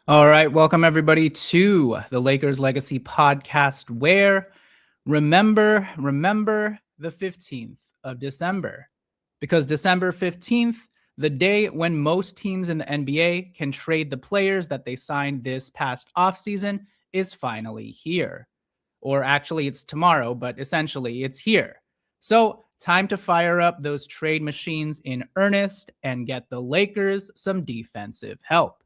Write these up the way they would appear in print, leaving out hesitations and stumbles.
All right, welcome everybody to the Lakers Legacy Podcast, where remember the 15th of December, because December 15th, the day when most teams in the NBA can trade the players that they signed this past offseason, is finally here. Or actually, it's tomorrow, but essentially it's here. So time to fire up those trade machines in earnest and get the Lakers some defensive help.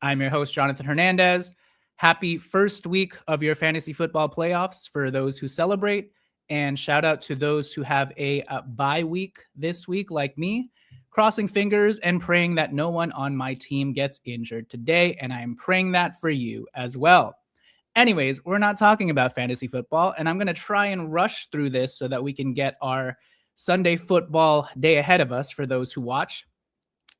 I'm your host, Jonathan Hernandez. Happy first week of your fantasy football playoffs for those who celebrate. And shout out to those who have a bye week this week, like me. Crossing fingers and praying that no one on my team gets injured today. And I'm praying that for you as well. Anyways, we're not talking about fantasy football. And I'm going to try and rush through this so that we can get our Sunday football day ahead of us for those who watch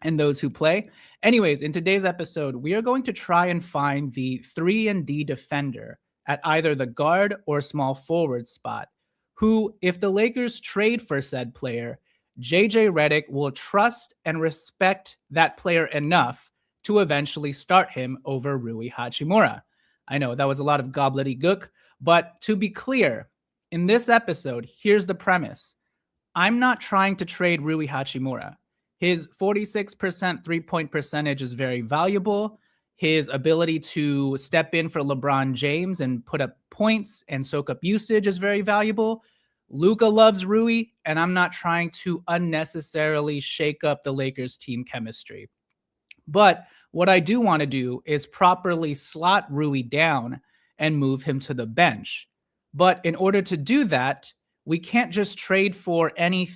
and those who play. Anyways, in today's episode, we are going to try and find the 3&D defender at either the guard or small forward spot, who, if the Lakers trade for said player, JJ Redick will trust and respect that player enough to eventually start him over Rui Hachimura. I know that was a lot of gobbledygook, but to be clear, in this episode, here's the premise. I'm not trying to trade Rui Hachimura. His 46% three-point percentage is very valuable. His ability to step in for LeBron James and put up points and soak up usage is very valuable. Luka loves Rui, and I'm not trying to unnecessarily shake up the Lakers team chemistry. But what I do want to do is properly slot Rui down and move him to the bench. But in order to do that, we can't just trade for any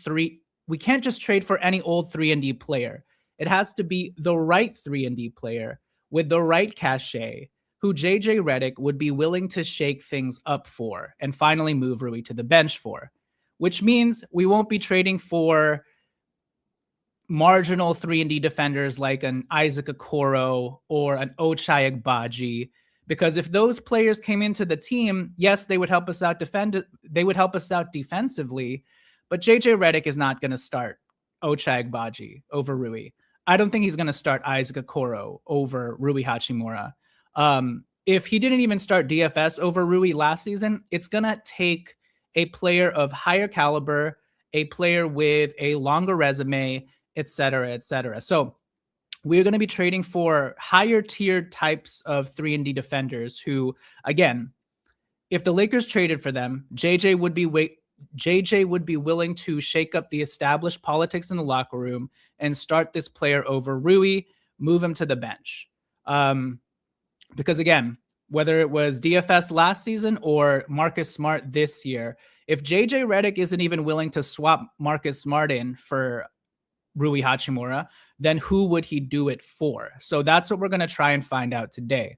old 3&D player. It has to be the right 3&D player with the right cachet, who JJ Redick would be willing to shake things up for and finally move Rui to the bench for, which means we won't be trading for marginal 3&D defenders like an Isaac Okoro or an Ochai Agbaji, because if those players came into the team, yes, they would help us out defensively, but JJ Redick is not going to start Ochai Agbaji over Rui. I don't think he's going to start Isaac Okoro over Rui Hachimura. If he didn't even start DFS over Rui last season, it's going to take a player of higher caliber, a player with a longer resume, et cetera, et cetera. So we're going to be trading for higher tiered types of 3&D defenders who, again, if the Lakers traded for them, JJ would be willing to shake up the established politics in the locker room and start this player over Rui, move him to the bench. Because again, whether it was DFS last season or Marcus Smart this year, if JJ Redick isn't even willing to swap Marcus Smart in for Rui Hachimura, then who would he do it for? So that's what we're going to try and find out today.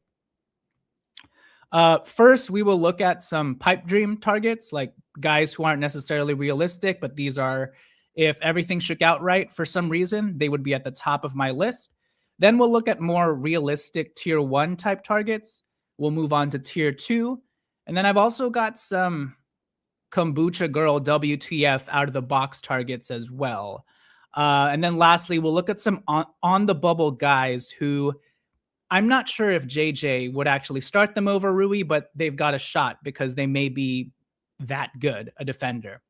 First, we will look at some pipe dream targets, like guys who aren't necessarily realistic, but these are, if everything shook out right for some reason, they would be at the top of my list. Then we'll look at more realistic tier 1 type targets. We'll move on to tier 2. And then I've also got some Kombucha girl WTF out of the box targets as well. And then lastly, we'll look at some on the bubble guys who I'm not sure if JJ would actually start them over Rui, but they've got a shot because they may be that good a defender.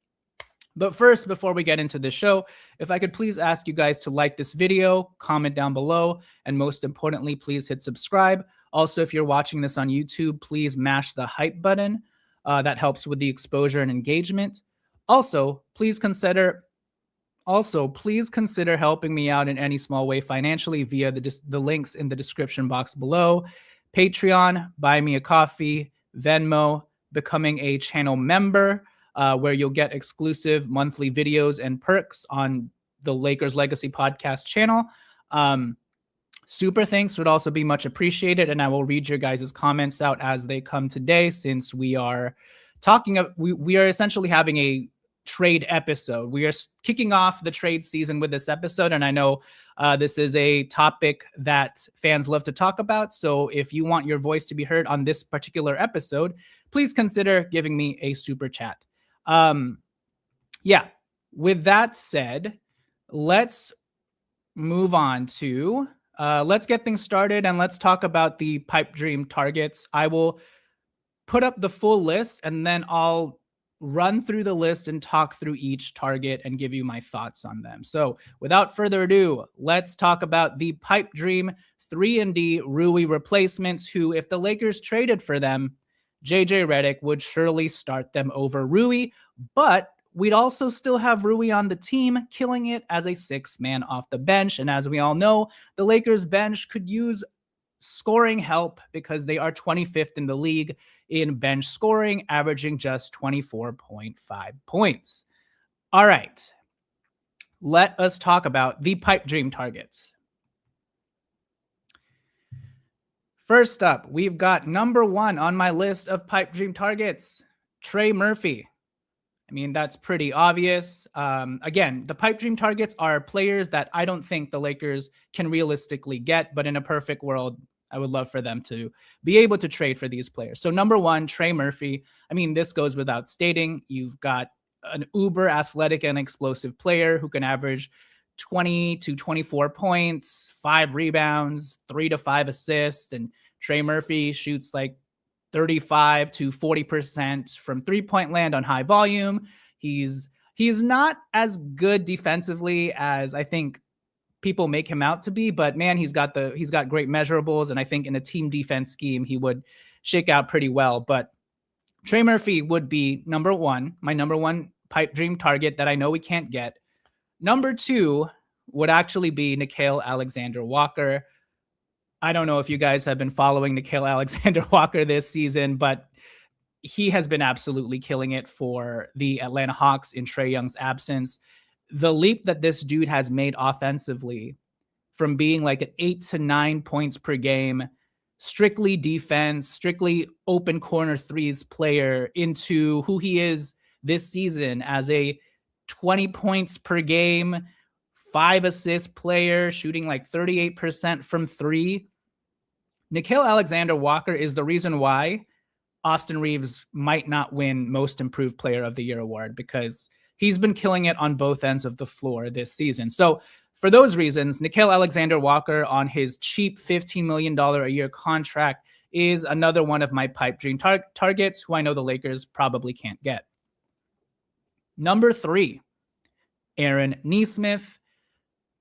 But first, before we get into the show, if I could please ask you guys to like this video, comment down below, and most importantly, please hit subscribe. Also, if you're watching this on YouTube, please mash the hype button. That helps with the exposure and engagement. Also, please consider helping me out in any small way financially via the links in the description box below. Patreon, buy me a coffee, Venmo, becoming a channel member. where you'll get exclusive monthly videos and perks on the Lakers Legacy podcast channel. Super thanks would also be much appreciated, and I will read your guys' comments out as they come today, since we are we are essentially having a trade episode. We are kicking off the trade season with this episode, and I know this is a topic that fans love to talk about. So if you want your voice to be heard on this particular episode, please consider giving me a super chat. With that said, let's move on to let's get things started, and let's talk about the pipe dream targets. I will put up the full list, and then I'll run through the list and talk through each target and give you my thoughts on them. So without further ado, let's talk about the pipe dream 3&D Rui replacements, who, if the Lakers traded for them, JJ Redick would surely start them over Rui, but we'd also still have Rui on the team, killing it as a sixth man off the bench. And as we all know, the Lakers bench could use scoring help because they are 25th in the league in bench scoring, averaging just 24.5 points. All right, let us talk about the pipe dream targets. First up, we've got number 1 on my list of pipe dream targets, Trey Murphy. I mean, that's pretty obvious. Again, the pipe dream targets are players that I don't think the Lakers can realistically get, but in a perfect world, I would love for them to be able to trade for these players. So number 1, Trey Murphy. I mean, this goes without stating. You've got an uber athletic and explosive player who can average 20 to 24 points, 5 rebounds, 3 to 5 assists. And Trey Murphy shoots like 35 to 40% from three-point land on high volume. He's not as good defensively as I think people make him out to be, but man, he's got great measurables, and I think in a team defense scheme he would shake out pretty well. But Trey Murphy would be number 1, my number 1 pipe dream target that I know we can't get. Number 2 would actually be Nickeil Alexander-Walker. I don't know if you guys have been following Nickeil Alexander-Walker this season, but he has been absolutely killing it for the Atlanta Hawks in Trae Young's absence. The leap that this dude has made offensively from being like an 8 to 9 points per game, strictly defense, strictly open corner threes player, into who he is this season as a 20 points per game, 5 assist player, shooting like 38% from 3. Nickeil Alexander-Walker is the reason why Austin Reeves might not win Most Improved Player of the Year award, because he's been killing it on both ends of the floor this season. So for those reasons, Nickeil Alexander-Walker on his cheap $15 million a year contract is another one of my pipe dream targets who I know the Lakers probably can't get. Number 3, Aaron Nesmith.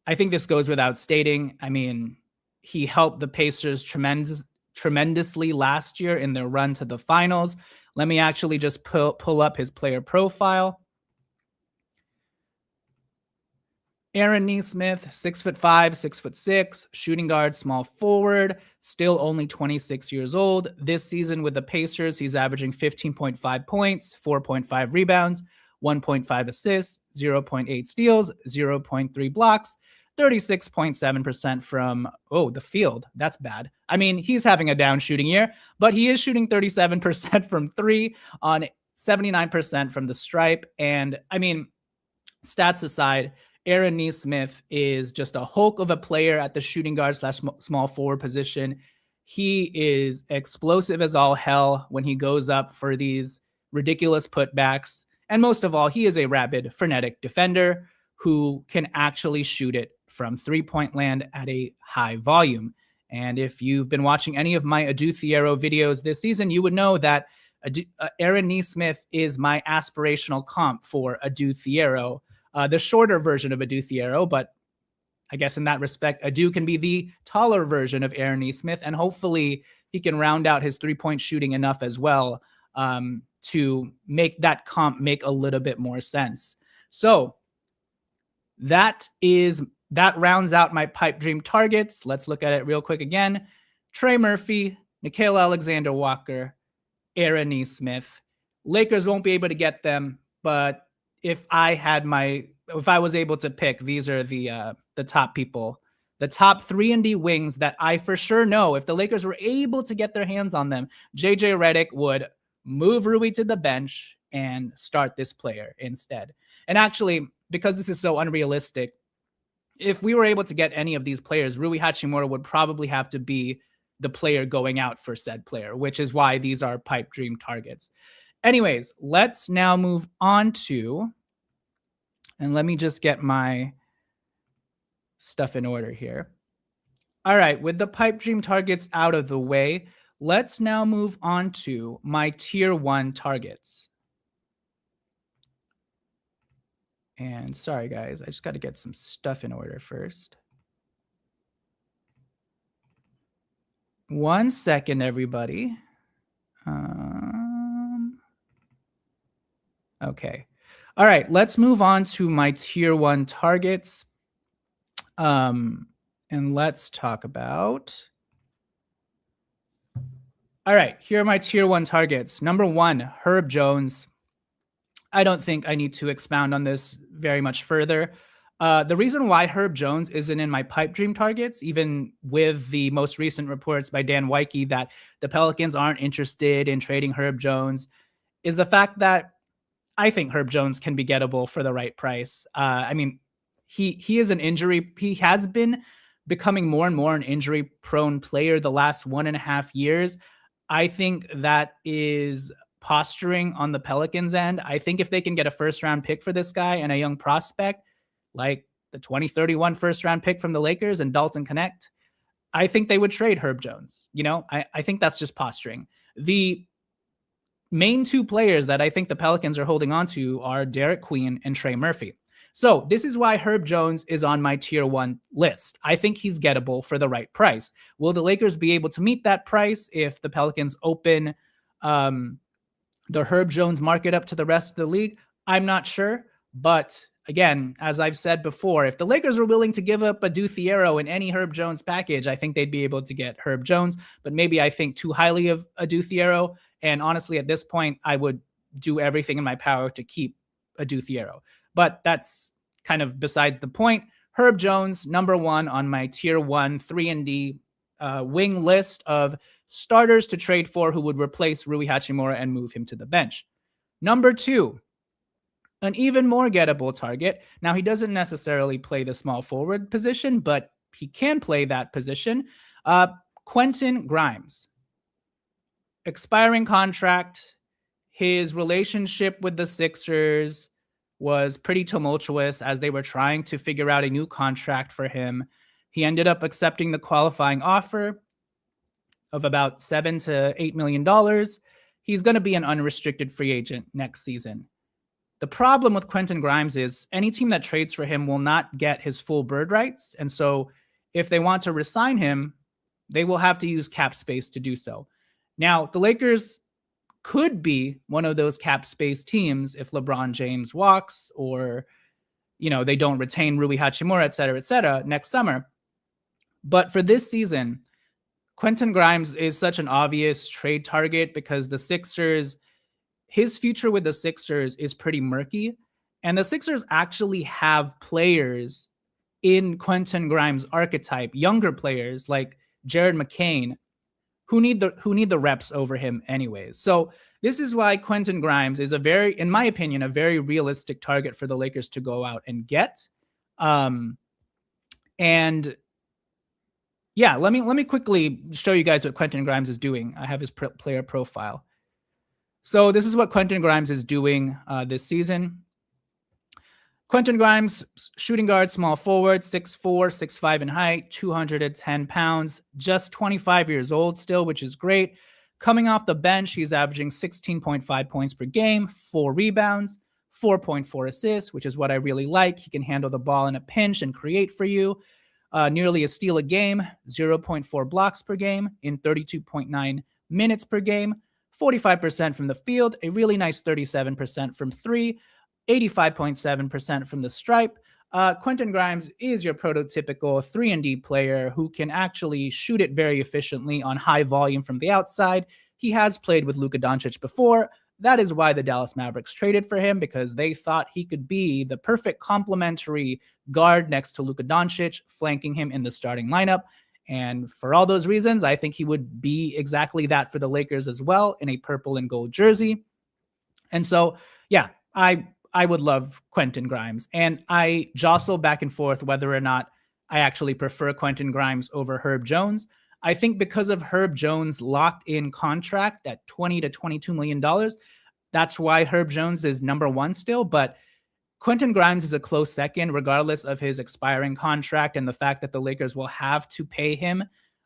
I think this goes without stating. I mean, he helped the Pacers tremendously last year in their run to the finals. Let me actually just pull up his player profile. Aaron Nesmith, 6'5", 6'6", shooting guard, small forward, still only 26 years old. This season with the Pacers, he's averaging 15.5 points, 4.5 rebounds, 1.5 assists, 0.8 steals, 0.3 blocks, 36.7% from, the field. That's bad. I mean, he's having a down shooting year, but he is shooting 37% from 3 on 79% from the stripe. And I mean, stats aside, Aaron Nesmith is just a hulk of a player at the shooting guard / small forward position. He is explosive as all hell when he goes up for these ridiculous putbacks. And most of all, he is a rabid, frenetic defender who can actually shoot it from three-point land at a high volume. And if you've been watching any of my Adu Thiero videos this season, you would know that Aaron Nesmith is my aspirational comp for Adu Thiero, the shorter version of Adu Thiero, but I guess in that respect, Adu can be the taller version of Aaron Nesmith, and hopefully he can round out his three-point shooting enough as well to make that comp make a little bit more sense. So that rounds out my pipe dream targets. Let's look at it real quick again. Trey Murphy, Nickeil Alexander-Walker, Aaron Nesmith. Lakers won't be able to get them, but if I was able to pick, these are the top people, the top 3&D wings that I for sure know if the Lakers were able to get their hands on them, JJ Redick would move Rui to the bench and start this player instead. And actually, because this is so unrealistic, if we were able to get any of these players, Rui Hachimura would probably have to be the player going out for said player, which is why these are pipe dream targets. Anyways, let's now move on to, and let me just get my stuff in order here. All right, with the pipe dream targets out of the way, let's now move on to my tier 1 targets. And sorry, guys, I just got to get some stuff in order first. 1 second, everybody. Okay. All right, let's move on to my tier 1 targets. And let's talk about. All right, here are my tier 1 targets. Number 1, Herb Jones. I don't think I need to expound on this very much further. The reason why Herb Jones isn't in my pipe dream targets, even with the most recent reports by Dan Weike that the Pelicans aren't interested in trading Herb Jones, is the fact that I think Herb Jones can be gettable for the right price. I mean, he is an injury. He has been becoming more and more an injury-prone player the last 1.5 years. I think that is posturing on the Pelicans end. I think if they can get a first-round pick for this guy and a young prospect, like the 2031 first-round pick from the Lakers and Dalton Connect, I think they would trade Herb Jones. You know, I think that's just posturing. The main 2 players that I think the Pelicans are holding on to are Derek Queen and Trey Murphy. So this is why Herb Jones is on my tier 1 list. I think he's gettable for the right price. Will the Lakers be able to meet that price if the Pelicans open the Herb Jones market up to the rest of the league? I'm not sure. But again, as I've said before, if the Lakers were willing to give up Adu Thiero in any Herb Jones package, I think they'd be able to get Herb Jones. But maybe I think too highly of Adu Thiero. And honestly, at this point, I would do everything in my power to keep Adu Thiero. But that's kind of besides the point. Herb Jones, number 1 on my tier 1 3&D wing list of starters to trade for who would replace Rui Hachimura and move him to the bench. Number 2, an even more gettable target. Now, he doesn't necessarily play the small forward position, but he can play that position. Quentin Grimes. Expiring contract. His relationship with the Sixers was pretty tumultuous as they were trying to figure out a new contract for him. He ended up accepting the qualifying offer of about $7 to $8 million. He's going to be an unrestricted free agent next season. The problem with Quentin Grimes is any team that trades for him will not get his full bird rights. And so if they want to re-sign him, they will have to use cap space to do so. Now, the Lakers could be one of those cap space teams if LeBron James walks or, you know, they don't retain Rui Hachimura, et cetera, next summer. But for this season, Quentin Grimes is such an obvious trade target because the Sixers, his future with the Sixers is pretty murky. And the Sixers actually have players in Quentin Grimes' archetype, younger players like Jared McCain, who need the reps over him anyways. So this is why Quentin Grimes is in my opinion, a very realistic target for the Lakers to go out and get. And yeah, let me quickly show you guys what Quentin Grimes is doing. I have his player profile. So this is what Quentin Grimes is doing this season. Quentin Grimes, shooting guard, small forward, 6'4", 6'5" in height, 210 pounds, just 25 years old still, which is great. Coming off the bench, he's averaging 16.5 points per game, 4 rebounds, 4.4 assists, which is what I really like. He can handle the ball in a pinch and create for you. Nearly a steal a game, 0.4 blocks per game in 32.9 minutes per game, 45% from the field, a really nice 37% from 3, 85.7% from the stripe. Quentin Grimes is your prototypical 3&D player who can actually shoot it very efficiently on high volume from the outside. He has played with Luka Doncic before. That is why the Dallas Mavericks traded for him, because they thought he could be the perfect complementary guard next to Luka Doncic, flanking him in the starting lineup. And for all those reasons, I think he would be exactly that for the Lakers as well, in a purple and gold jersey. And so, yeah, I would love Quentin Grimes. And I jostle back and forth whether or not I actually prefer Quentin Grimes over Herb Jones. I think because of Herb Jones' locked in contract at $20 to $22 million, that's why Herb Jones is number one still. But Quentin Grimes is a close second, regardless of his expiring contract and the fact that the Lakers will have to pay him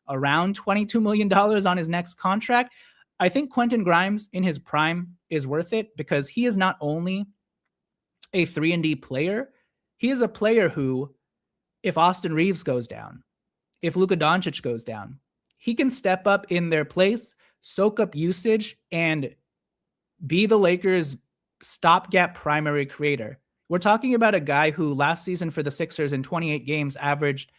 around $22 million on his next contract. I think Quentin Grimes in his prime is worth it because he is not only a 3&D player, he is a player who, if Austin Reeves goes down, if Luka Doncic goes down, he can step up in their place, soak up usage, and be the Lakers' stopgap primary creator. We're talking about a guy who last season for the Sixers in 28 games averaged,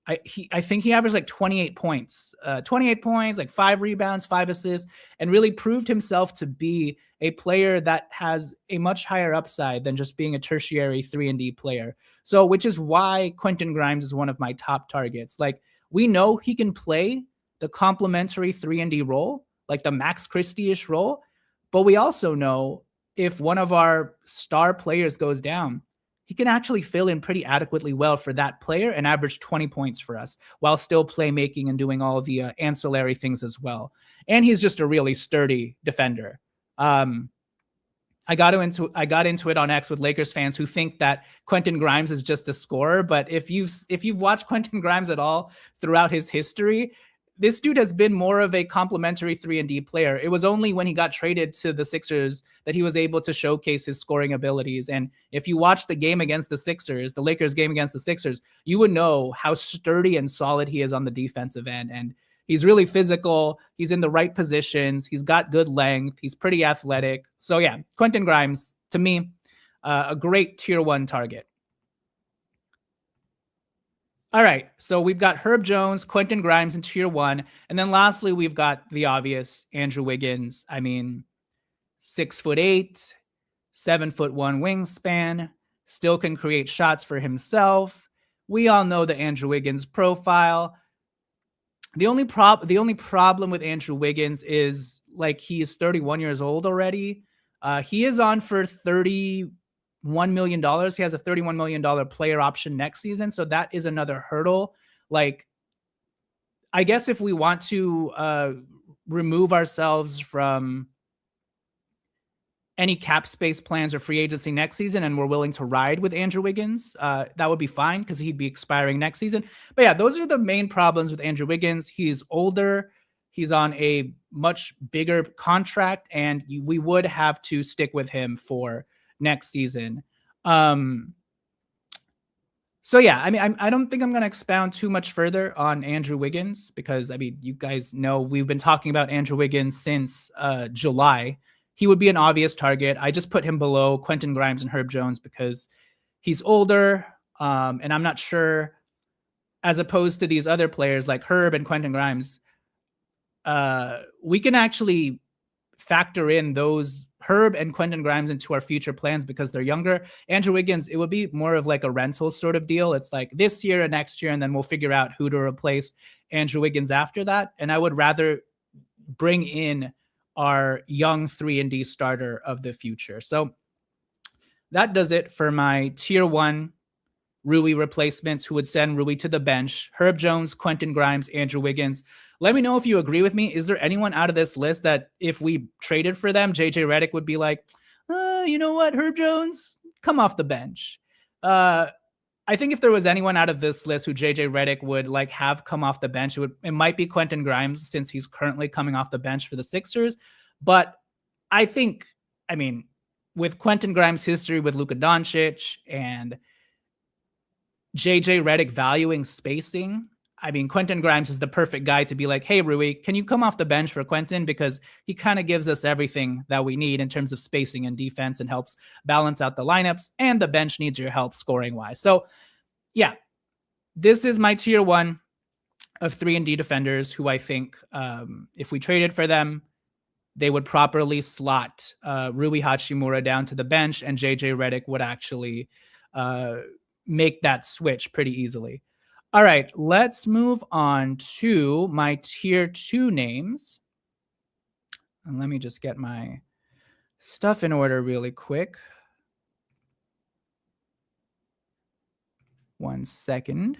I think he averaged like 28 points, like 5 rebounds, 5 assists, and really proved himself to be a player that has a much higher upside than just being a tertiary 3&D player. So, which is why Quentin Grimes is one of my top targets. Like, we know he can play the complementary 3&D role, like the Max Christie-ish role, but we also know if one of our star players goes down, he can actually fill in pretty adequately well for that player and average 20 points for us while still playmaking and doing all the ancillary things as well. And he's just a really sturdy defender. I got into it on X with Lakers fans who think that Quentin Grimes is just a scorer, but if you've watched Quentin Grimes at all throughout his history, this dude has been more of a complementary 3&D player. It was only when he got traded to the Sixers that he was able to showcase his scoring abilities. And if you watch the game against the Sixers, the Lakers game against the Sixers, you would know how sturdy and solid he is on the defensive end. And he's really physical. He's in the right positions. He's got good length. He's pretty athletic. So yeah, Quentin Grimes, to me, a great tier 1 target. All right, so we've got Herb Jones, Quentin Grimes in tier 1. And then lastly, we've got the obvious Andrew Wiggins. I mean, 6'8", 7'1" wingspan, still can create shots for himself. We all know the Andrew Wiggins profile. The only problem with Andrew Wiggins is, like, he is 31 years old already. He is on for $31 million. He has a $31 million player option next season. So that is another hurdle. Like, I guess if we want to remove ourselves from any cap space plans or free agency next season and we're willing to ride with Andrew Wiggins, that would be fine because he'd be expiring next season. But yeah, those are the main problems with Andrew Wiggins. He's older. He's on a much bigger contract, and we would have to stick with him for next season. So yeah, I mean, I don't think I'm going to expound too much further on Andrew Wiggins because, I mean, you guys know we've been talking about Andrew Wiggins since July. He would be an obvious target. I just put him below Quentin Grimes and Herb Jones because he's older, and I'm not sure, as opposed to these other players like Herb and Quentin Grimes, we can actually factor in those Herb and Quentin Grimes into our future plans because they're younger. Andrew Wiggins, it would be more of like a rental sort of deal. It's like this year and next year, and then we'll figure out who to replace Andrew Wiggins after that. And I would rather bring in our young 3&D starter of the future. So that does it for my tier 1 Rui replacements who would send Rui to the bench. Herb Jones, Quentin Grimes, Andrew Wiggins. Let me know if you agree with me. Is there anyone out of this list that if we traded for them, JJ Redick would be like, you know what, Herb Jones, come off the bench? I think if there was anyone out of this list who JJ Redick would like have come off the bench, it might be Quentin Grimes since he's currently coming off the bench for the Sixers. But I think, I mean, with Quentin Grimes' history with Luka Doncic and JJ Redick valuing spacing, I mean, Quentin Grimes is the perfect guy to be like, hey, Rui, can you come off the bench for Quentin? Because he kind of gives us everything that we need in terms of spacing and defense and helps balance out the lineups, and the bench needs your help scoring wise. So yeah, this is my tier 1 of 3&D defenders who I think if we traded for them, they would properly slot Rui Hachimura down to the bench, and JJ Redick would actually make that switch pretty easily. All right, let's move on to my tier 2 names. And let me just get my stuff in order really quick. 1 second.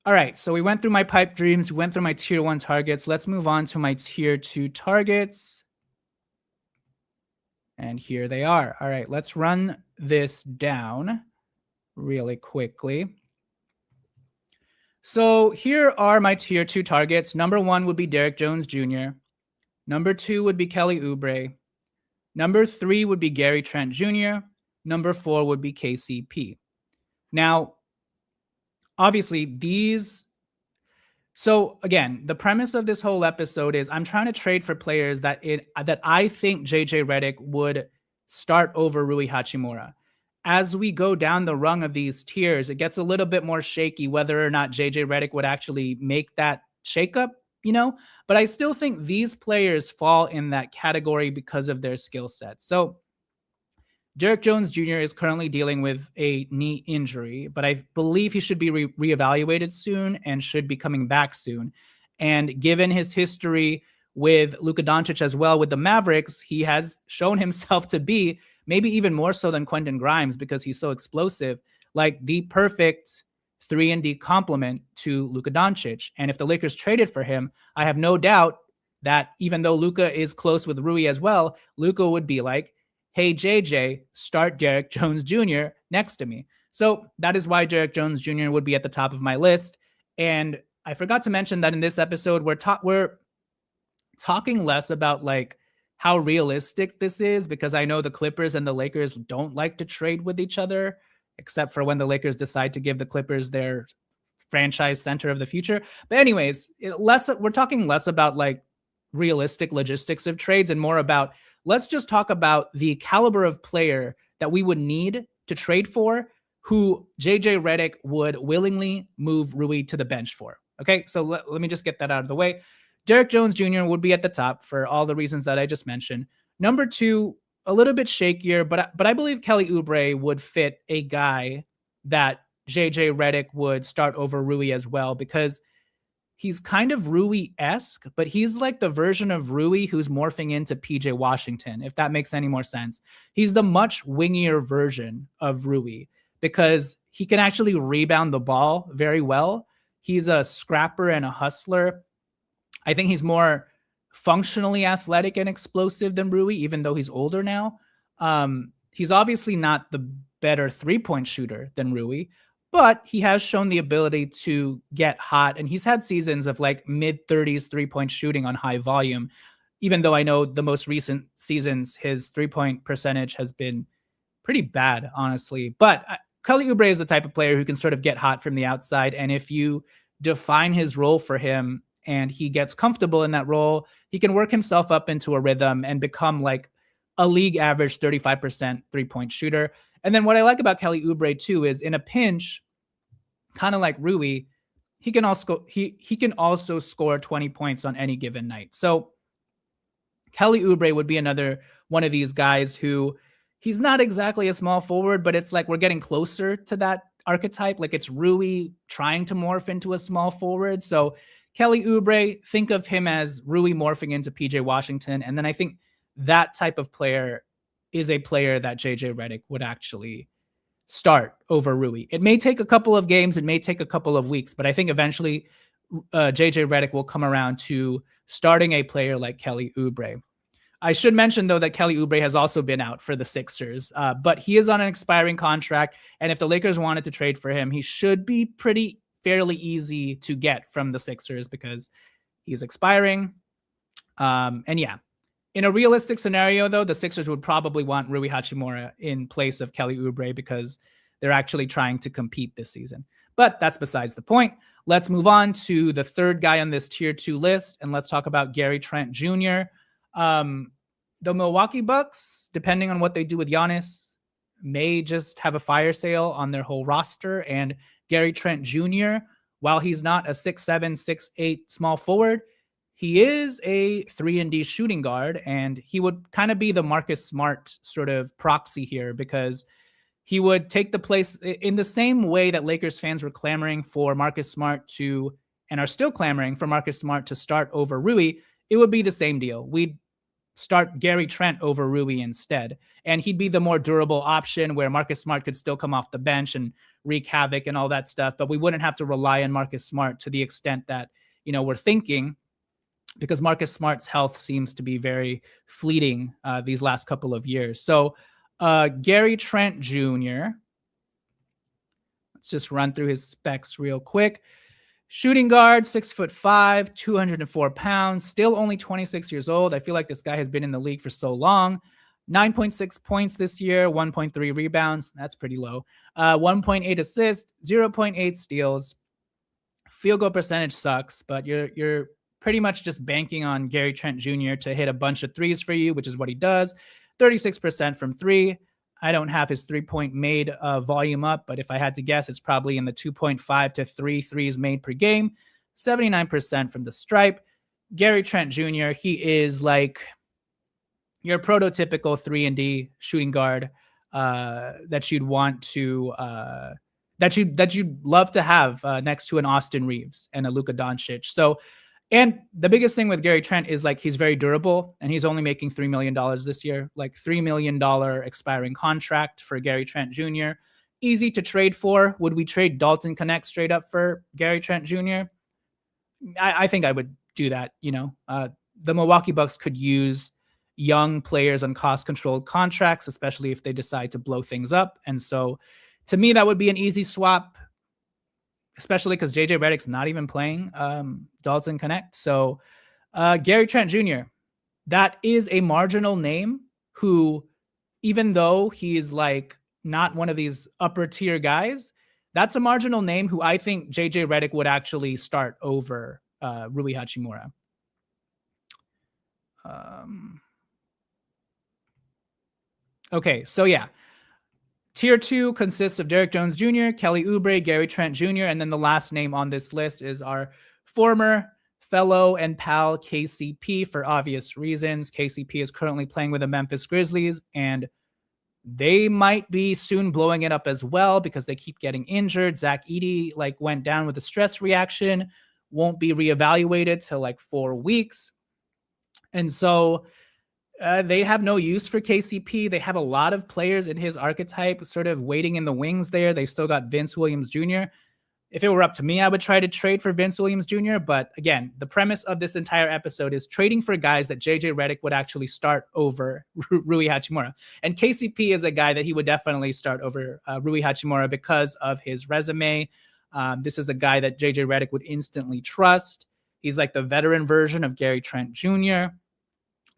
All right, so we went through my pipe dreams, we went through my tier 1 targets. Let's move on to my tier 2 targets. And here they are. All right, let's run this down really quickly. So here are my tier 2 targets. Number 1 would be Derek Jones Jr. Number 2 would be Kelly Oubre. Number 3 would be Gary Trent Jr. Number 4 would be KCP. Now, obviously, these... So again, the premise of this whole episode is I'm trying to trade for players that I think JJ Redick would start over Rui Hachimura. As we go down the rung of these tiers, it gets a little bit more shaky whether or not JJ Redick would actually make that shakeup, but I still think these players fall in that category because of their skill set. So Derek Jones Jr. is currently dealing with a knee injury, but I believe he should be reevaluated soon and should be coming back soon. And given his history with Luka Doncic as well with the Mavericks, he has shown himself to be, maybe even more so than Quentin Grimes because he's so explosive, like the perfect 3&D complement to Luka Doncic. And if the Lakers traded for him, I have no doubt that even though Luka is close with Rui as well, Luka would be like, hey, JJ, start Derek Jones Jr. next to me. So that is why Derek Jones Jr. would be at the top of my list. And I forgot to mention that in this episode, we're talking less about like how realistic this is, because I know the Clippers and the Lakers don't like to trade with each other, except for when the Lakers decide to give the Clippers their franchise center of the future. But anyways, we're talking less about like realistic logistics of trades and more about, let's just talk about the caliber of player that we would need to trade for, who JJ Redick would willingly move Rui to the bench for. Okay, so let me just get that out of the way. Derek Jones Jr. would be at the top for all the reasons that I just mentioned. Number 2, a little bit shakier, but I believe Kelly Oubre would fit a guy that JJ Redick would start over Rui as well, because he's kind of Rui-esque, but he's like the version of Rui who's morphing into PJ Washington, if that makes any more sense. He's the much wingier version of Rui because he can actually rebound the ball very well. He's a scrapper and a hustler. I think he's more functionally athletic and explosive than Rui, even though he's older now. He's obviously not the better three-point shooter than Rui, but he has shown the ability to get hot, and he's had seasons of like mid-30s three-point shooting on high volume, even though I know the most recent seasons, his three-point percentage has been pretty bad, honestly. But Kelly Oubre is the type of player who can sort of get hot from the outside, and if you define his role for him and he gets comfortable in that role, he can work himself up into a rhythm and become like a league average 35% three-point shooter. And then what I like about Kelly Oubre too is in a pinch, kind of like Rui, he can also score 20 points on any given night. So Kelly Oubre would be another one of these guys who, he's not exactly a small forward, but it's like we're getting closer to that archetype. Like it's Rui trying to morph into a small forward. So Kelly Oubre, think of him as Rui morphing into PJ Washington. And then I think that type of player is a player that JJ Redick would actually start over Rui. It may take a couple of games, it may take a couple of weeks, but I think eventually JJ Redick will come around to starting a player like Kelly Oubre. I should mention, though, that Kelly Oubre has also been out for the Sixers, but he is on an expiring contract, and if the Lakers wanted to trade for him, he should be fairly easy to get from the Sixers because he's expiring. And yeah, in a realistic scenario, though, the Sixers would probably want Rui Hachimura in place of Kelly Oubre because they're actually trying to compete this season. But that's besides the point. Let's move on to the third guy on this tier 2 list, and let's talk about Gary Trent Jr. The Milwaukee Bucks, depending on what they do with Giannis, may just have a fire sale on their whole roster. And Gary Trent Jr., while he's not a 6'7", 6'8" small forward, he is a 3&D shooting guard, and he would kind of be the Marcus Smart sort of proxy here, because he would take the place in the same way that Lakers fans were clamoring for Marcus Smart to, and are still clamoring for Marcus Smart to start over Rui. It would be the same deal. We'd start Gary Trent over Rui instead. And he'd be the more durable option, where Marcus Smart could still come off the bench and wreak havoc and all that stuff. But we wouldn't have to rely on Marcus Smart to the extent that, we're thinking, because Marcus Smart's health seems to be very fleeting these last couple of years. So Gary Trent Jr., let's just run through his specs real quick. Shooting guard, 6'5", 204 pounds, still only 26 years old. I feel like this guy has been in the league for so long. 9.6 points this year, 1.3 rebounds. That's pretty low. 1.8 assists, 0.8 steals. Field goal percentage sucks, but you're pretty much just banking on Gary Trent Jr. to hit a bunch of threes for you, which is what he does. 36% from three. I don't have his three-point made volume up, but if I had to guess, it's probably in the 2.5 to 3 threes made per game. 79% from the stripe. Gary Trent Jr., he is like your prototypical 3&D shooting guard that you'd want to that you'd love to have next to an Austin Reeves and a Luka Doncic. So, and the biggest thing with Gary Trent is like he's very durable, and he's only making $3 million this year, like $3 million expiring contract for Gary Trent Jr. Easy to trade for. Would we trade Dalton Connect straight up for Gary Trent Jr.? I think I would do that. The Milwaukee Bucks could use young players on cost-controlled contracts, especially if they decide to blow things up. And so to me, that would be an easy swap, especially because JJ Redick's not even playing Dalton Connect. So Gary Trent Jr., that is a marginal name who, even though he is like not one of these upper tier guys, that's a marginal name who I think JJ Redick would actually start over Rui Hachimura. Okay, so yeah. Tier 2 consists of Derrick Jones Jr., Kelly Oubre, Gary Trent Jr., and then the last name on this list is our former fellow and pal KCP, for obvious reasons. KCP is currently playing with the Memphis Grizzlies, and they might be soon blowing it up as well because they keep getting injured. Zach Edey went down with a stress reaction, won't be reevaluated till 4 weeks. And so they have no use for KCP. They have a lot of players in his archetype sort of waiting in the wings there. They've still got Vince Williams Jr. If it were up to me, I would try to trade for Vince Williams Jr. But again, the premise of this entire episode is trading for guys that JJ Redick would actually start over Rui Hachimura. And KCP is a guy that he would definitely start over Rui Hachimura because of his resume. This is a guy that JJ Redick would instantly trust. He's like the veteran version of Gary Trent Jr.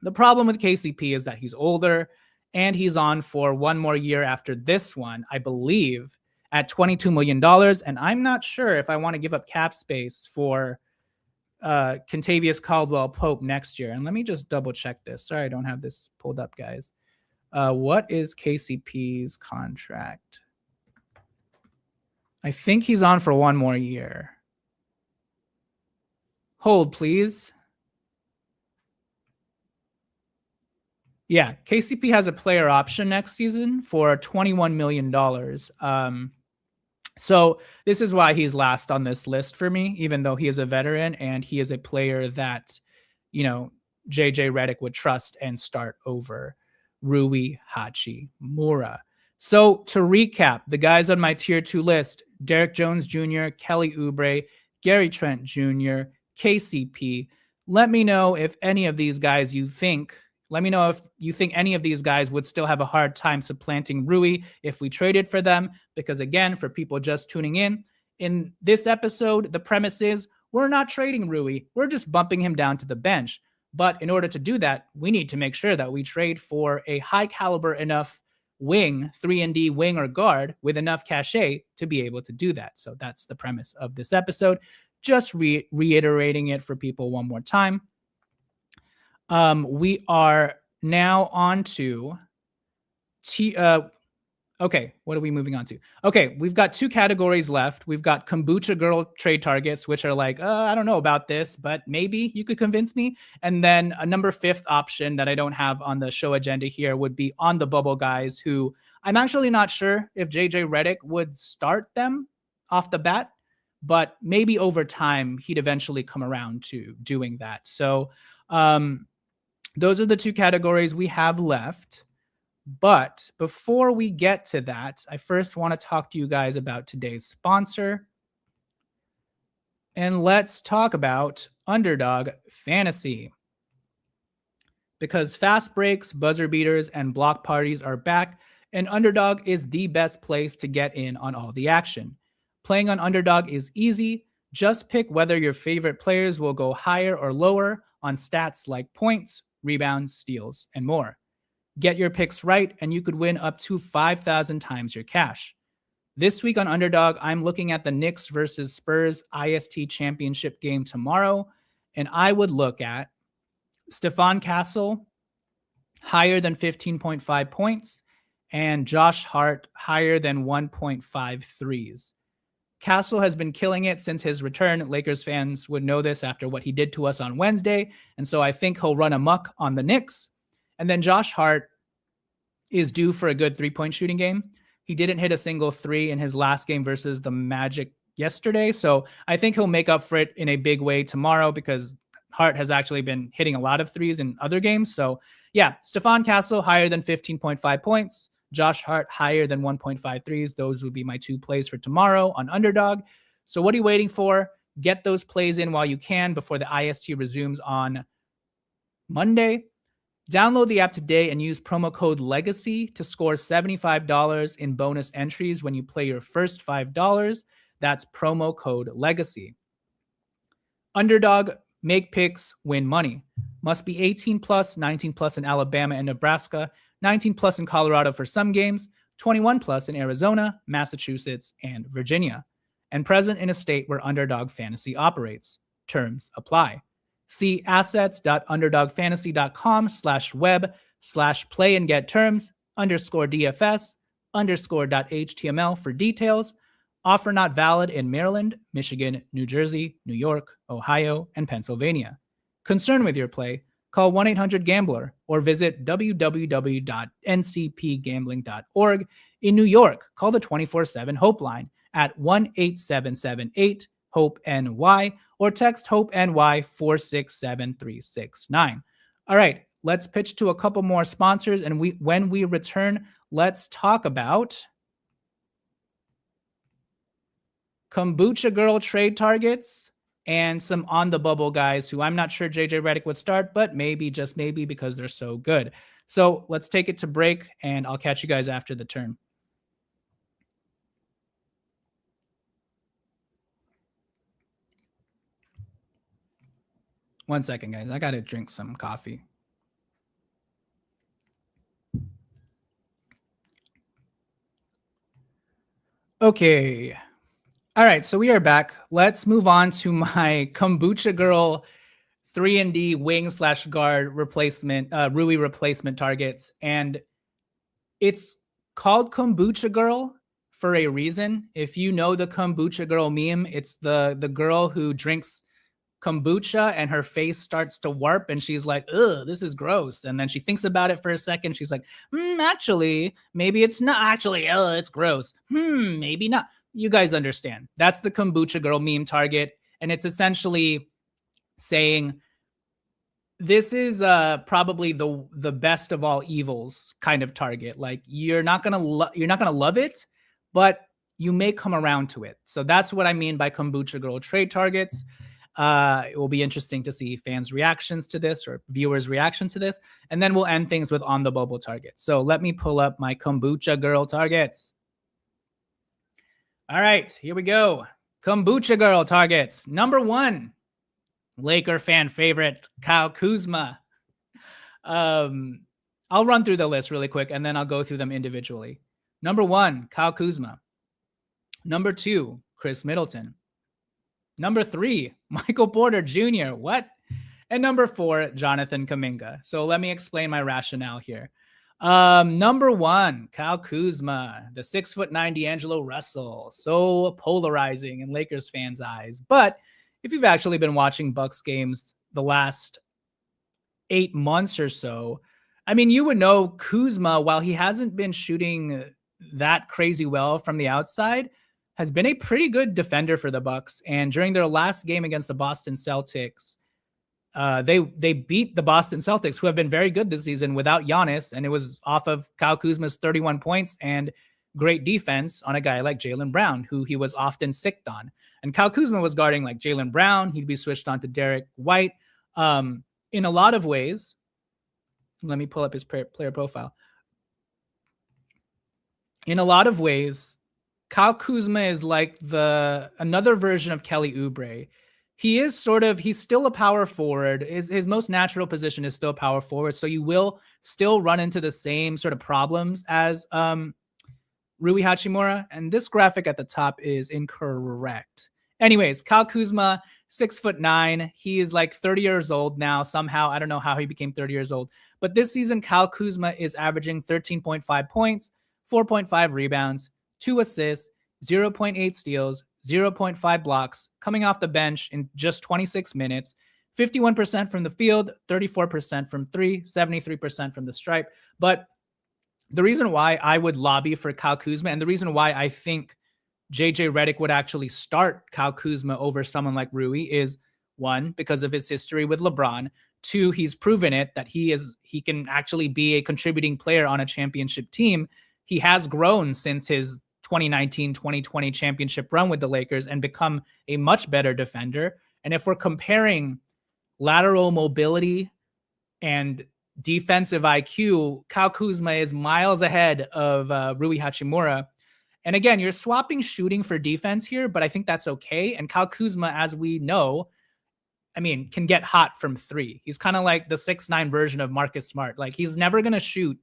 The problem with KCP is that he's older, and he's on for one more year after this one, I believe, at $22 million. And I'm not sure if I want to give up cap space for Kentavious Caldwell-Pope next year. And let me just double check this. Sorry, I don't have this pulled up, guys. What is KCP's contract? I think he's on for one more year. Hold, please. Yeah, KCP has a player option next season for $21 million. So this is why he's last on this list for me, even though he is a veteran and he is a player that, JJ Redick would trust and start over Rui Hachimura. So to recap, the guys on my tier 2 list: Derrick Jones Jr., Kelly Oubre, Gary Trent Jr., KCP. Let me know if any of these guys Let me know if you think any of these guys would still have a hard time supplanting Rui if we traded for them. Because again, for people just tuning in this episode, the premise is we're not trading Rui. We're just bumping him down to the bench. But in order to do that, we need to make sure that we trade for a high caliber enough wing, 3&D wing or guard with enough cachet to be able to do that. So that's the premise of this episode. Just reiterating it for people one more time. We are now on to Okay, what are we moving on to? Okay, we've got two categories left. We've got Kombucha Girl trade targets, which are like, I don't know about this, but maybe you could convince me. And then a number fifth option that I don't have on the show agenda here would be On the Bubble guys, who I'm actually not sure if JJ Redick would start them off the bat, but maybe over time he'd eventually come around to doing that. So those are the two categories we have left. But before we get to that, I first want to talk to you guys about today's sponsor. And let's talk about Underdog Fantasy. Because fast breaks, buzzer beaters, and block parties are back, and Underdog is the best place to get in on all the action. Playing on Underdog is easy. Just pick whether your favorite players will go higher or lower on stats like points, rebounds, steals, and more. Get your picks right, and you could win up to 5,000 times your cash. This week on Underdog, I'm looking at the Knicks versus Spurs IST championship game tomorrow, and I would look at Stephon Castle higher than 15.5 points and Josh Hart higher than 1.5 threes. Castle has been killing it since his return. Lakers fans would know this after what he did to us on Wednesday, and so I think he'll run amok on the Knicks. And then Josh Hart is due for a good three-point shooting game. He didn't hit a single three in his last game versus the Magic yesterday, so I think he'll make up for it in a big way tomorrow because Hart has actually been hitting a lot of threes in other games. So yeah, Stephon Castle higher than 15.5 points, Josh Hart higher than 1.5 threes. Those would be my two plays for tomorrow on Underdog. So what are you waiting for? Get those plays in while you can before the IST resumes on Monday. Download the app today and use promo code LEGACY to score $75 in bonus entries when you play your first $5. That's promo code LEGACY. Underdog, make picks, win money. Must be 18 plus, 19 plus in Alabama and Nebraska, 19 plus in Colorado for some games, 21 plus in Arizona, Massachusetts, and Virginia, and present in a state where Underdog Fantasy operates. Terms apply. See assets.underdogfantasy.com/web/play and get terms _DFS_.html for details. Offer not valid in Maryland, Michigan, New Jersey, New York, Ohio, and Pennsylvania. Concerned with your play? Call 1-800-GAMBLER or visit www.ncpgambling.org. In New York, call the 24/7 Hope line at 1-8778-HOPE-NY or text HOPE-NY 467-369. All right, let's pitch to a couple more sponsors, and when we return, let's talk about Kombucha Girl trade targets and some on the bubble guys who I'm not sure JJ Redick would start, but maybe, just maybe, because they're so good. So let's take it to break, and I'll catch you guys after the turn. One second, guys. I got to drink some coffee. Okay. All right, so we are back. Let's move on to my Kombucha Girl 3&D wing/guard replacement, Rui replacement targets. And it's called Kombucha Girl for a reason. If you know the Kombucha Girl meme, it's the girl who drinks kombucha and her face starts to warp and she's like, ugh, this is gross. And then she thinks about it for a second. She's like, actually, maybe it's not actually, it's gross. Maybe not. You guys understand. That's the Kombucha Girl meme target. And it's essentially saying, this is probably the best of all evils kind of target. Like you're not gonna love it, but you may come around to it. So that's what I mean by Kombucha Girl trade targets. It will be interesting to see fans' reactions to this or viewers' reaction to this. And then we'll end things with on the bubble targets. So let me pull up my Kombucha Girl targets. All right, here we go. Kombucha Girl targets. Number 1, Laker fan favorite, Kyle Kuzma. I'll run through the list really quick, and then I'll go through them individually. Number 1, Kyle Kuzma. Number 2, Chris Middleton. Number 3, Michael Porter Jr. What? And number 4, Jonathan Kuminga. So let me explain my rationale here. Number one, Kyle Kuzma, the 6'9" D'Angelo Russell, so polarizing in Lakers fans' eyes. But if you've actually been watching Bucks games the last 8 months or so, I mean, you would know Kuzma, while he hasn't been shooting that crazy well from the outside, has been a pretty good defender for the Bucks. And during their last game against the Boston Celtics, they beat the Boston Celtics, who have been very good this season without Giannis, and it was off of Kyle Kuzma's 31 points and great defense on a guy like Jaylen Brown, who he was often sicked on. And Kyle Kuzma was guarding like Jaylen Brown. He'd be switched on to Derek White. In a lot of ways, let me pull up his player profile. In a lot of ways, Kyle Kuzma is like another version of Kelly Oubre. He's still a power forward. His most natural position is still power forward. So you will still run into the same sort of problems as Rui Hachimura. And this graphic at the top is incorrect. Anyways, Kyle Kuzma, 6'9". He is like 30 years old now. Somehow, I don't know how he became 30 years old. But this season, Kyle Kuzma is averaging 13.5 points, 4.5 rebounds, 2 assists, 0.8 steals, 0.5 blocks, coming off the bench in just 26 minutes, 51% from the field, 34% from three, 73% from the stripe. But the reason why I would lobby for Kyle Kuzma, and the reason why I think JJ Redick would actually start Kyle Kuzma over someone like Rui is, one, because of his history with LeBron. Two, he's proven it that he can actually be a contributing player on a championship team. He has grown since his 2019-2020 championship run with the Lakers and become a much better defender. And if we're comparing lateral mobility and defensive IQ, Kyle Kuzma is miles ahead of Rui Hachimura. And again, you're swapping shooting for defense here, but I think that's okay. And Kyle Kuzma, as we know, I mean, can get hot from three. He's kind of like the 6'9" version of Marcus Smart. Like, he's never going to shoot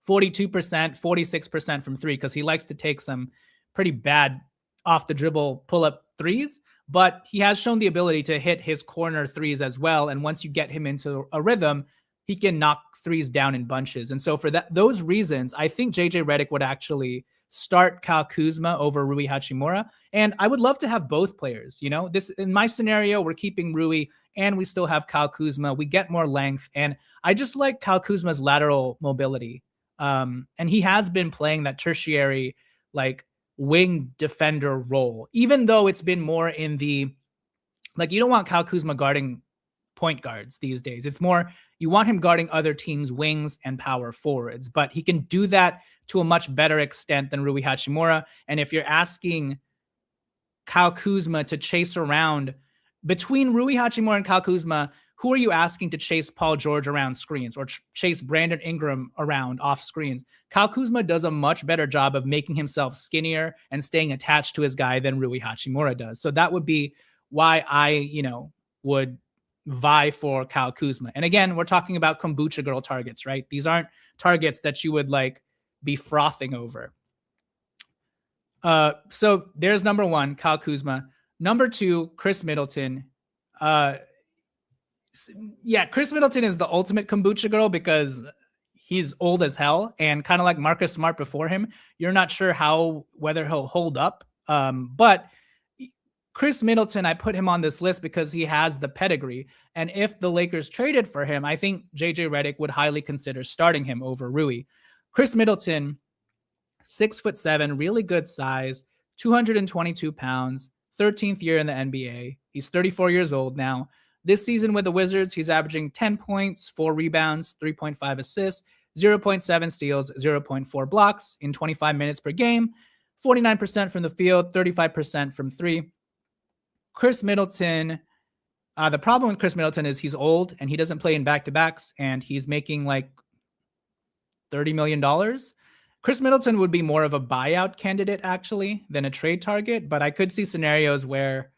42%, 46% from three because he likes to take some pretty bad off the dribble pull-up threes, but he has shown the ability to hit his corner threes as well. And once you get him into a rhythm, he can knock threes down in bunches. And so for those reasons, I think JJ Redick would actually start Kyle Kuzma over Rui Hachimura. And I would love to have both players. You know, this, in my scenario, we're keeping Rui and we still have Kyle Kuzma. We get more length. And I just like Kyle Kuzma's lateral mobility. And he has been playing that tertiary, like, wing defender role, even though it's been more in the, like, you don't want Kyle Kuzma guarding point guards these days. It's more, you want him guarding other teams' wings and power forwards, but he can do that to a much better extent than Rui Hachimura. And if you're asking Kyle Kuzma to chase around between Rui Hachimura and Kyle Kuzma, who are you asking to chase Paul George around screens or chase Brandon Ingram around off screens? Kyle Kuzma does a much better job of making himself skinnier and staying attached to his guy than Rui Hachimura does. So that would be why I, would vie for Kyle Kuzma. And again, we're talking about kombucha girl targets, right? These aren't targets that you would like be frothing over. So there's number one, Kyle Kuzma. Number two, Chris Middleton. Chris Middleton is the ultimate kombucha girl because he's old as hell, and kind of like Marcus Smart before him, you're not sure whether he'll hold up. But Chris Middleton, I put him on this list because he has the pedigree. And if the Lakers traded for him, I think JJ Redick would highly consider starting him over Rui. Chris Middleton, 6'7", really good size, 222 pounds, 13th year in the NBA. He's 34 years old now. This season with the Wizards, he's averaging 10 points, 4 rebounds, 3.5 assists, 0.7 steals, 0.4 blocks in 25 minutes per game, 49% from the field, 35% from three. Chris Middleton, the problem with Chris Middleton is he's old and he doesn't play in back-to-backs, and he's making like $30 million. Chris Middleton would be more of a buyout candidate, actually, than a trade target, but I could see scenarios where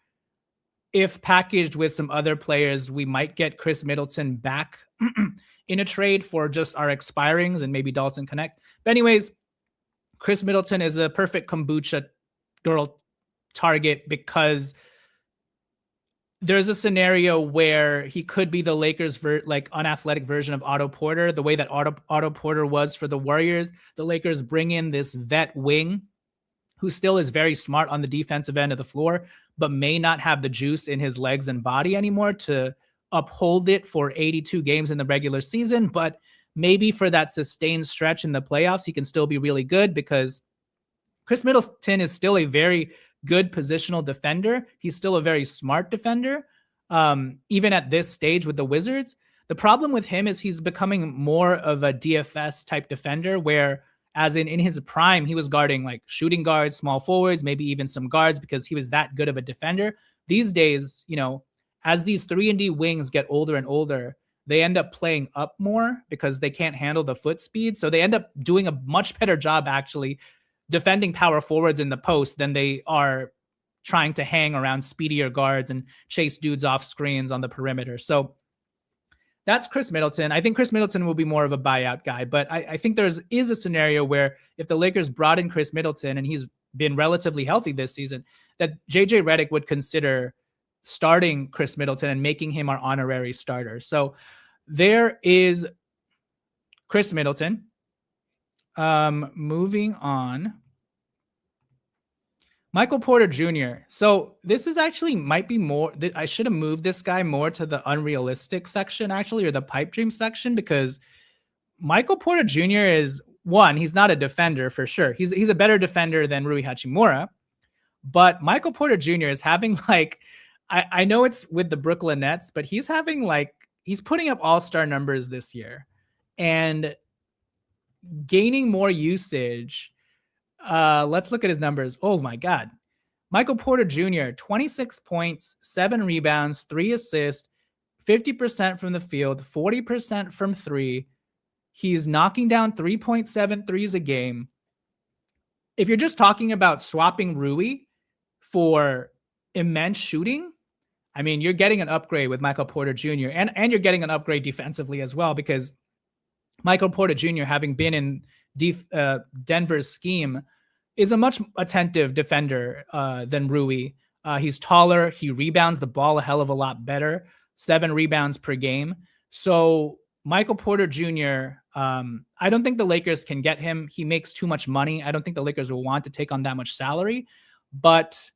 if packaged with some other players, we might get Chris Middleton back in a trade for just our expirings and maybe Dalton Connect. But anyways, Chris Middleton is a perfect kombucha girl target because there's a scenario where he could be the Lakers' unathletic version of Otto Porter, the way that Otto Porter was for the Warriors. The Lakers bring in this vet wing who still is very smart on the defensive end of the floor, but may not have the juice in his legs and body anymore to uphold it for 82 games in the regular season. But maybe for that sustained stretch in the playoffs, he can still be really good because Chris Middleton is still a very good positional defender. He's still a very smart defender, even at this stage with the Wizards. The problem with him is he's becoming more of a DFS type defender where, as in his prime, he was guarding like shooting guards, small forwards, maybe even some guards because he was that good of a defender. These days, as these 3&D wings get older and older, they end up playing up more because they can't handle the foot speed. So they end up doing a much better job actually defending power forwards in the post than they are trying to hang around speedier guards and chase dudes off screens on the perimeter. So that's Chris Middleton. I think Chris Middleton will be more of a buyout guy, but I think there is a scenario where if the Lakers brought in Chris Middleton and he's been relatively healthy this season, that JJ Redick would consider starting Chris Middleton and making him our honorary starter. So there is Chris Middleton. Moving on. Michael Porter Jr. So this is actually might be more. I should have moved this guy more to the unrealistic section, actually, or the pipe dream section, because Michael Porter Jr. is one. He's not a defender for sure. He's a better defender than Rui Hachimura, but Michael Porter Jr. is having I know it's with the Brooklyn Nets, but he's putting up all-star numbers this year and gaining more usage. Let's look at his numbers. Oh my God. Michael Porter Jr., 26 points, 7 rebounds, 3 assists, 50% from the field, 40% from 3. He's knocking down 3.7 threes a game. If you're just talking about swapping Rui for immense shooting, I mean, you're getting an upgrade with Michael Porter Jr. and you're getting an upgrade defensively as well, because Michael Porter Jr., having been in Denver's scheme, is a much attentive defender than Rui. He's taller. He rebounds the ball a hell of a lot better. 7 rebounds per game. So Michael Porter Jr., I don't think the Lakers can get him. He makes too much money. I don't think the Lakers will want to take on that much salary. But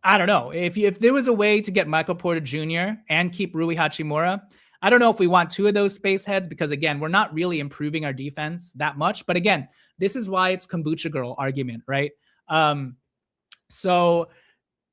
I don't know. If there was a way to get Michael Porter Jr. and keep Rui Hachimura, I don't know if we want 2 of those space heads because, again, we're not really improving our defense that much. But again, this is why it's Kombucha girl argument, right? So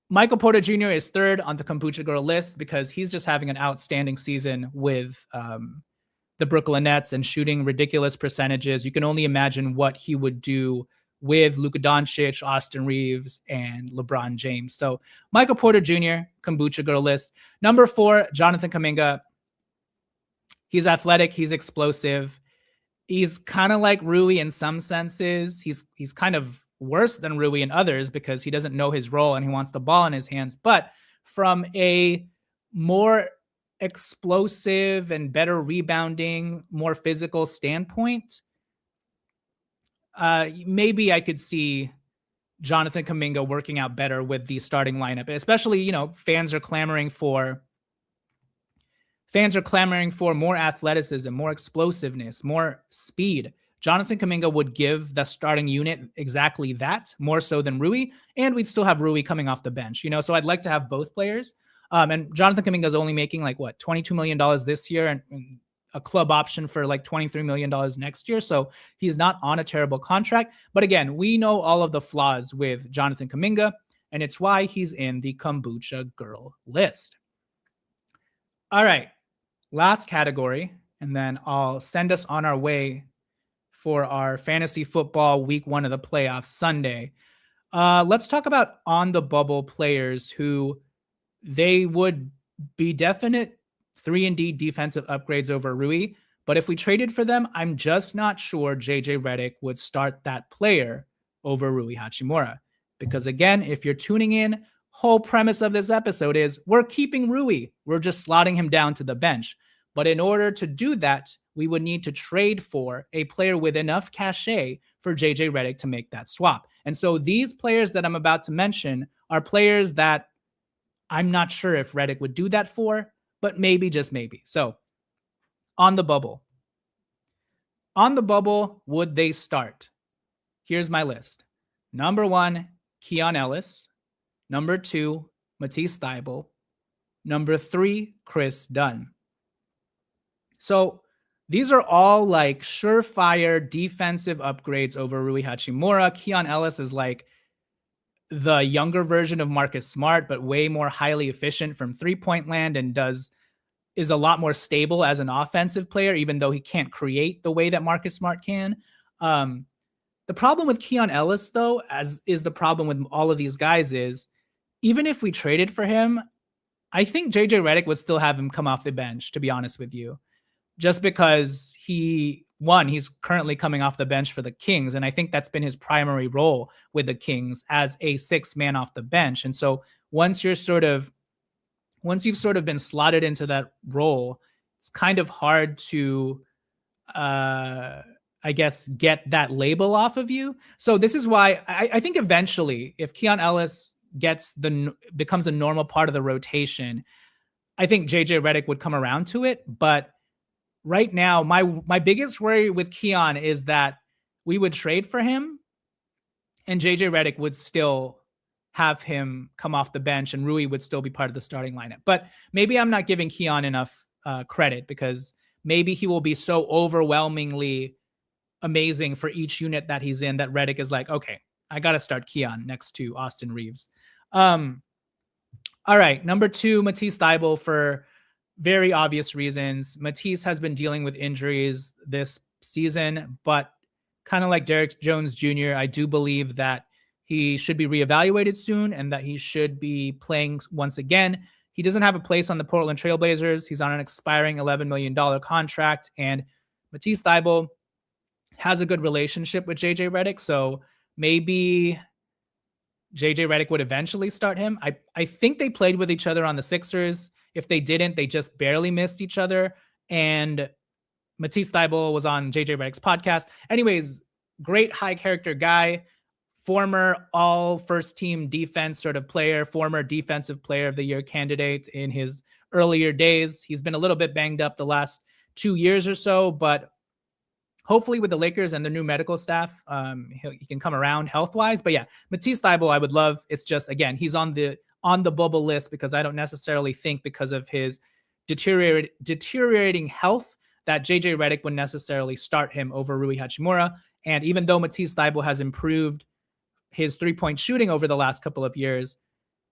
Michael Porter Jr. is 3rd on the Kombucha girl list because he's just having an outstanding season with the Brooklyn Nets and shooting ridiculous percentages. You can only imagine what he would do with Luka Doncic, Austin Reeves, and LeBron James. So Michael Porter Jr., Kombucha girl list. Number 4, Jonathan Kuminga. He's athletic. He's explosive. He's kind of like Rui in some senses. He's kind of worse than Rui in others because he doesn't know his role and he wants the ball in his hands. But from a more explosive and better rebounding, more physical standpoint, maybe I could see Jonathan Kuminga working out better with the starting lineup, especially, fans are clamoring for more athleticism, more explosiveness, more speed. Jonathan Kuminga would give the starting unit exactly that, more so than Rui, and we'd still have Rui coming off the bench, so I'd like to have both players. And Jonathan Kuminga is only making $22 million this year and a club option for $23 million next year. So he's not on a terrible contract. But again, we know all of the flaws with Jonathan Kuminga, and it's why he's in the Kombucha girl list. All right. Last category, and then I'll send us on our way for our fantasy football week 1 of the playoffs Sunday. Let's talk about on the bubble players who they would be definite 3&D defensive upgrades over Rui. But if we traded for them, I'm just not sure JJ Redick would start that player over Rui Hachimura. Because again, if you're tuning in, whole premise of this episode is we're keeping Rui. We're just slotting him down to the bench. But in order to do that, we would need to trade for a player with enough cachet for JJ Redick to make that swap. And so these players that I'm about to mention are players that I'm not sure if Redick would do that for, but maybe, just maybe. So on the bubble. On the bubble, would they start? Here's my list. Number 1, Keon Ellis. Number 2, Matisse Thybulle. Number 3, Chris Dunn. So these are all like surefire defensive upgrades over Rui Hachimura. Keon Ellis is like the younger version of Marcus Smart, but way more highly efficient from three-point land and is a lot more stable as an offensive player, even though he can't create the way that Marcus Smart can. The problem with Keon Ellis, though, as is the problem with all of these guys, is even if we traded for him, I think JJ Redick would still have him come off the bench, to be honest with you, just because he's currently coming off the bench for the Kings. And I think that's been his primary role with the Kings as a 6-man off the bench. And so once you've sort of been slotted into that role, it's kind of hard to, I guess, get that label off of you. So this is why I think eventually, if Keon Ellis becomes a normal part of the rotation, I think JJ Redick would come around to it. But right now, my biggest worry with Keon is that we would trade for him and JJ Redick would still have him come off the bench and Rui would still be part of the starting lineup. But maybe I'm not giving Keon enough credit, because maybe he will be so overwhelmingly amazing for each unit that he's in that Redick is like, okay, I got to start Keon next to Austin Reeves. All right, number 2, Matisse Thybulle, for very obvious reasons. Matisse has been dealing with injuries this season, but kind of like Derek Jones Jr., I do believe that he should be reevaluated soon and that he should be playing once again. He doesn't have a place on the Portland Trailblazers. He's on an expiring $11 million contract, and Matisse Thybulle has a good relationship with JJ Redick, so maybe JJ Redick would eventually start him. I think they played with each other on the Sixers. If they didn't, they just barely missed each other. And Matisse Thybulle was on JJ Redick's podcast. Anyways, great high character guy, former all first team defense sort of player, former defensive player of the year candidate in his earlier days. He's been a little bit banged up the last 2 years or so, but hopefully with the Lakers and the new medical staff, he can come around health-wise. But yeah, Matisse Thybulle, I would love. It's just, again, he's on the bubble list because I don't necessarily think, because of his deteriorating health, that JJ Redick would necessarily start him over Rui Hachimura. And even though Matisse Thybulle has improved his three-point shooting over the last couple of years,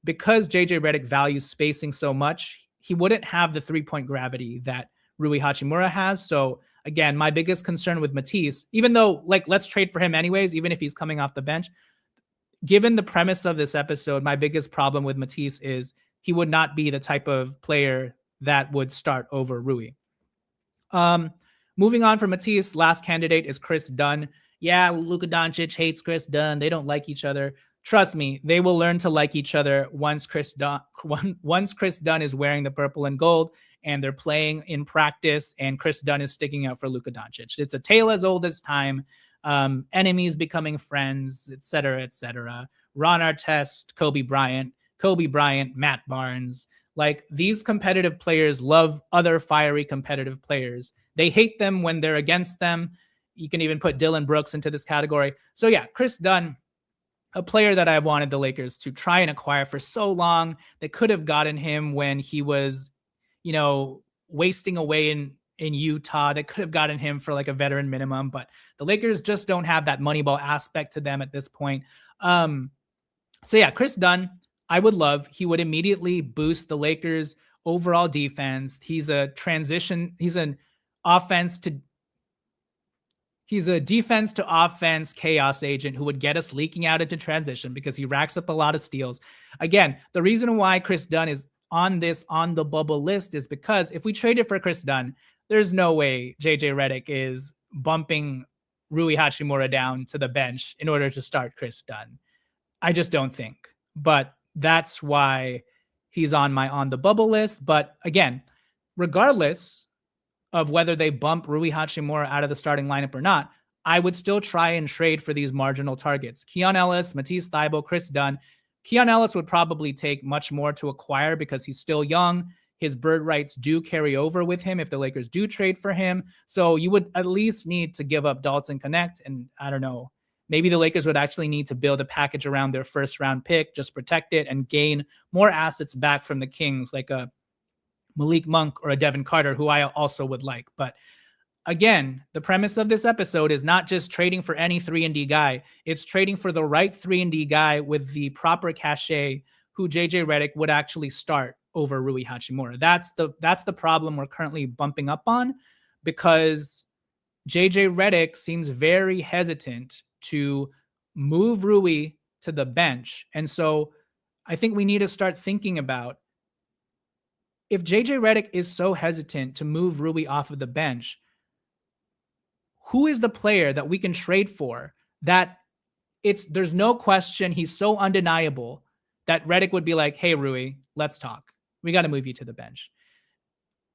because JJ Redick values spacing so much, he wouldn't have the three-point gravity that Rui Hachimura has. So again, my biggest concern with Matisse, even though, like, let's trade for him anyways, even if he's coming off the bench, given the premise of this episode, my biggest problem with Matisse is he would not be the type of player that would start over Rui. Moving on from Matisse, last candidate is Chris Dunn. Yeah, Luka Doncic hates Chris Dunn. They don't like each other. Trust me, they will learn to like each other once Chris Dunn is wearing the purple and gold and they're playing in practice and Chris Dunn is sticking out for Luka Doncic. It's a tale as old as time. Enemies becoming friends, et cetera, et cetera. Ron Artest, Kobe Bryant, Matt Barnes. Like, these competitive players love other fiery competitive players. They hate them when they're against them. You can even put Dylan Brooks into this category. So yeah, Chris Dunn, a player that I've wanted the Lakers to try and acquire for so long. They could have gotten him when he was, wasting away in Utah. They could have gotten him for like a veteran minimum, but the Lakers just don't have that Moneyball aspect to them at this point. So yeah, Chris Dunn, I would love. He would immediately boost the Lakers' overall defense. He's a defense to offense chaos agent who would get us leaking out into transition because he racks up a lot of steals. Again, the reason why Chris Dunn is on the bubble list is because if we traded for Chris Dunn, there's no way JJ Redick is bumping Rui Hachimura down to the bench in order to start Chris Dunn. I just don't think. But that's why he's on the bubble list. But again, regardless of whether they bump Rui Hachimura out of the starting lineup or not, I would still try and trade for these marginal targets. Keon Ellis, Matisse Thybulle, Chris Dunn. Keon Ellis would probably take much more to acquire because he's still young. His bird rights do carry over with him if the Lakers do trade for him. So you would at least need to give up Dalton Connect. And I don't know, maybe the Lakers would actually need to build a package around their first round pick, just protect it and gain more assets back from the Kings, like a Malik Monk or a Devin Carter, who I also would like. But again, the premise of this episode is not just trading for any 3&D guy. It's trading for the right 3&D guy with the proper cachet who JJ Redick would actually start over Rui Hachimura. That's the problem we're currently bumping up on, because JJ Redick seems very hesitant to move Rui to the bench. And so I think we need to start thinking about, if JJ Redick is so hesitant to move Rui off of the bench, who is the player that we can trade for that there's no question he's so undeniable that Redick would be like, hey, Rui, let's talk. We got to move you to the bench.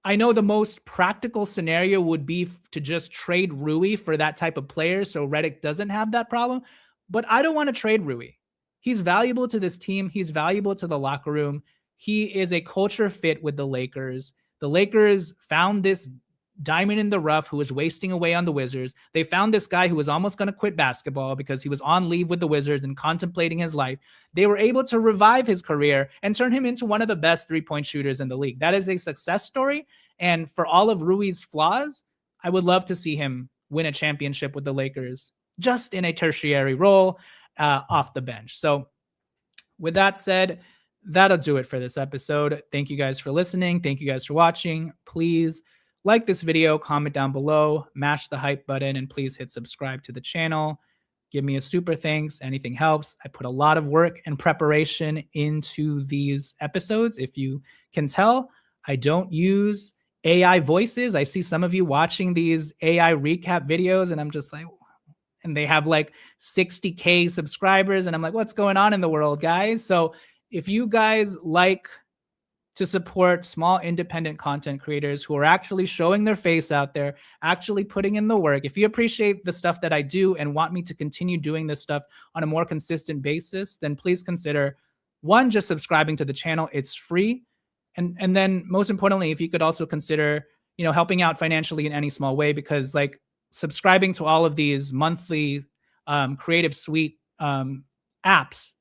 I know the most practical scenario would be to just trade Rui for that type of player so Redick doesn't have that problem, but I don't want to trade Rui. He's valuable to this team. He's valuable to the locker room. He is a culture fit with the Lakers. The Lakers found this diamond in the rough who was wasting away on the Wizards. They found this guy who was almost going to quit basketball because he was on leave with the Wizards and contemplating his life. They were able to revive his career and turn him into one of the best three-point shooters in the league. That is a success story. And for all of Rui's flaws, I would love to see him win a championship with the Lakers, just in a tertiary role off the bench. So with that said, that'll do it for this episode. Thank you guys for listening. Thank you guys for watching. Please like this video, comment down below, mash the hype button, and please hit subscribe to the channel. Give me a super thanks. Anything helps. I put a lot of work and preparation into these episodes. If you can tell, I don't use AI voices. I see some of you watching these AI recap videos, and I'm just like, and they have like 60K subscribers, and I'm like, what's going on in the world, guys? So if you guys like to support small independent content creators who are actually showing their face out there, actually putting in the work, if you appreciate the stuff that I do and want me to continue doing this stuff on a more consistent basis, then please consider, one, just subscribing to the channel. It's free. And then most importantly, if you could also consider, helping out financially in any small way, because like subscribing to all of these monthly Creative Suite apps,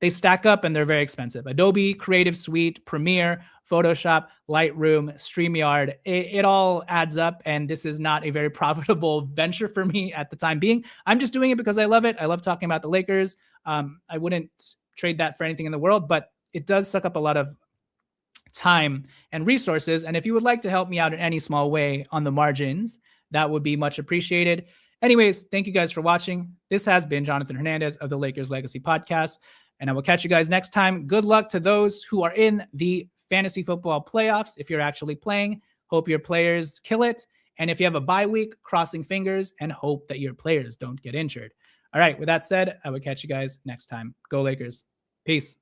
they stack up and they're very expensive. Adobe Creative Suite, Premiere, Photoshop, Lightroom, StreamYard, it all adds up. And this is not a very profitable venture for me at the time being. I'm just doing it because I love it. I love talking about the Lakers. I wouldn't trade that for anything in the world, but it does suck up a lot of time and resources. And if you would like to help me out in any small way on the margins, that would be much appreciated. Anyways, thank you guys for watching. This has been Jonathan Hernandez of the Lakers Legacy Podcast, and I will catch you guys next time. Good luck to those who are in the fantasy football playoffs. If you're actually playing, hope your players kill it. And if you have a bye week, crossing fingers and hope that your players don't get injured. All right, with that said, I will catch you guys next time. Go Lakers. Peace.